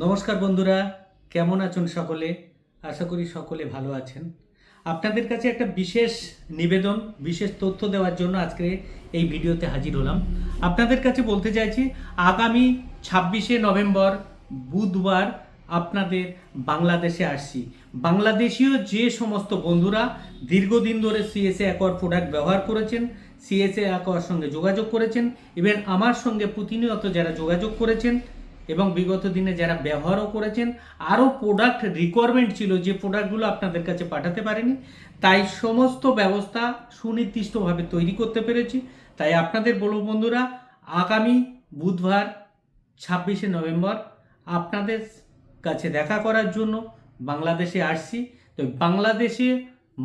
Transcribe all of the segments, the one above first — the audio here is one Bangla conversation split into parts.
নমস্কার বন্ধুরা, কেমন আছেন সকলে? আশা করি সকলে ভালো আছেন। আপনাদের কাছে একটা বিশেষ নিবেদন, বিশেষ তথ্য দেওয়ার জন্য আজকে এই ভিডিওতে হাজির হলাম। আপনাদের কাছে বলতে চাইছি, আগামী 26শে নভেম্বর বুধবার আপনাদের বাংলাদেশে আসছি। বাংলাদেশীয় যে সমস্ত বন্ধুরা দীর্ঘদিন ধরে সিএসএ অ্যাকোয়ার প্রোডাক্ট ব্যবহার করেছেন, সিএসএ অ্যাকোয়ার সঙ্গে যোগাযোগ করেছেন, ইভেন আমার সঙ্গে প্রতিনিয়ত যারা যোগাযোগ করেছেন এবং বিগত দিনে যারা ব্যবহারও করেছেন, আরও প্রোডাক্ট রিকোয়ারমেন্ট ছিল যে প্রোডাক্টগুলো আপনাদের কাছে পাঠাতে পারেনি, তাই সমস্ত ব্যবস্থা সুনির্দিষ্টভাবে তৈরি করতে পেরেছি। তাই আপনাদের বলব বন্ধুরা, আগামী বুধবার 26শে নভেম্বর আপনাদের কাছে দেখা করার জন্য বাংলাদেশে আসছি। তো বাংলাদেশে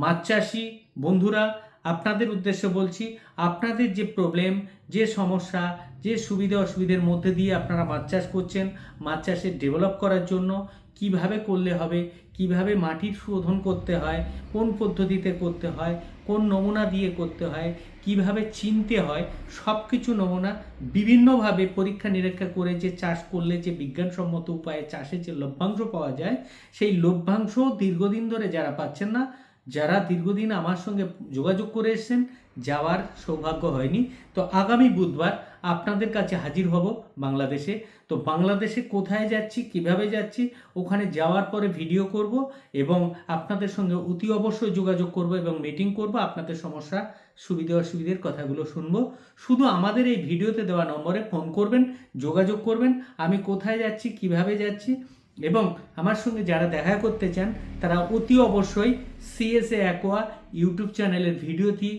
মাছ চাষি বন্ধুরা, আপনাদের উদ্দেশ্যে বলছি, আপনাদের যে প্রবলেম, যে সমস্যা, যে সুবিধা অসুবিধার মধ্যে দিয়ে আপনারা মাছ চাষ করছেন, মাছ চাষের ডেভেলপ করার জন্য কিভাবে করলে হবে, কিভাবে মাটির শোধন করতে হয়, কোন পদ্ধতিতে করতে হয়, কোন নমুনা দিয়ে করতে হয়, কিভাবে চিনতে হয়, সব কিছু নমুনা বিভিন্নভাবে পরীক্ষা নিরীক্ষা করে যে চাষ করলে যে বিজ্ঞানসম্মত উপায়ে চাষের যে লভ্যাংশ পাওয়া যায়, সেই লভ্যাংশ দীর্ঘদিন ধরে যারা পাচ্ছেন না, যারা দীর্ঘদিন আমার সঙ্গে যোগাযোগ করে এসেছেন, যাওয়ার সৌভাগ্য হয়নি, তো আগামী বুধবার আপনাদের কাছে হাজির হব বাংলাদেশে। তো বাংলাদেশে কোথায় যাচ্ছি, কিভাবে যাচ্ছি, ওখানে যাওয়ার পরে ভিডিও করব এবং আপনাদের সঙ্গে অতি অবশ্যই যোগাযোগ করব এবং মিটিং করব, আপনাদের সমস্যা সুবিধা অসুবিধার কথাগুলো শুনবো। শুধু আমাদের এই ভিডিওতে দেওয়া নম্বরে ফোন করবেন, যোগাযোগ করবেন, আমি কোথায় যাচ্ছি, কিভাবে যাচ্ছি, এবং আমার সঙ্গে যারা দেখা করতে চান তারা অতি অবশ্যই সিএসএ অ্যাকোয়া ইউটিউব চ্যানেলের ভিডিওটি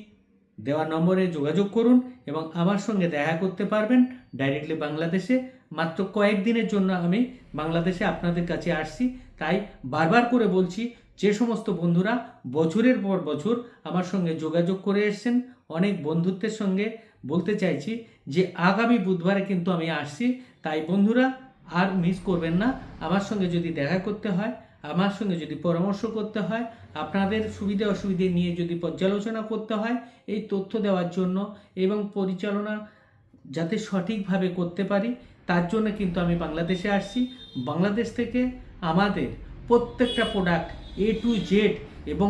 দেওয়া নম্বরে যোগাযোগ করুন এবং আমার সঙ্গে দেখা করতে পারবেন ডাইরেক্টলি বাংলাদেশে। মাত্র কয়েকদিনের জন্য আমি বাংলাদেশে আপনাদের কাছে আসছি, তাই বারবার করে বলছি, যে সমস্ত বন্ধুরা বছরের পর বছর আমার সঙ্গে যোগাযোগ করে এসেছেন, অনেক বন্ধুত্বের সঙ্গে বলতে চাইছি যে আগামী বুধবারে কিন্তু আমি আসছি। তাই বন্ধুরা আর মিস করবেন না। আমার সঙ্গে যদি দেখা করতে হয়, আমার সঙ্গে যদি পরামর্শ করতে হয়, আপনাদের সুবিধা অসুবিধে নিয়ে যদি পর্যালোচনা করতে হয়, এই তথ্য দেওয়ার জন্য এবং পরিচালনা যাতে সঠিকভাবে করতে পারি, তার জন্য কিন্তু আমি বাংলাদেশে আসছি। বাংলাদেশ থেকে আমাদের প্রত্যেকটা প্রোডাক্ট A to Z এবং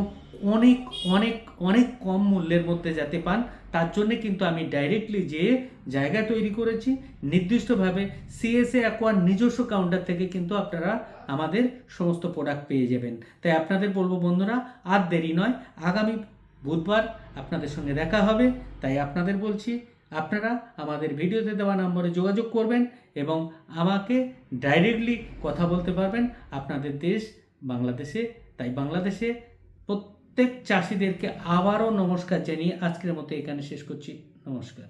অনেক অনেক অনেক কম মূল্যের মধ্যে যাতে পান, তার জন্য কিন্তু আমি ডাইরেক্টলি যেয়ে জায়গা তৈরি করেছি। নির্দিষ্টভাবে সিএসএ অ্যাকোয়ার নিজস্ব কাউন্টার থেকে কিন্তু আপনারা আমাদের সমস্ত প্রোডাক্ট পেয়ে যাবেন। তাই আপনাদের বলবো বন্ধুরা, আর দেরি নয়, আগামী বুধবার আপনাদের সঙ্গে দেখা হবে। তাই আপনাদের বলছি, আপনারা আমাদের ভিডিওতে দেওয়া নম্বরে যোগাযোগ করবেন এবং আমাকে ডাইরেক্টলি কথা বলতে পারবেন আপনাদের দেশ বাংলাদেশে। তাই বাংলাদেশে প্রত্যেক চাষিদেরকে আবারও নমস্কার জানিয়ে আজকের মতো এখানে শেষ করছি। নমস্কার।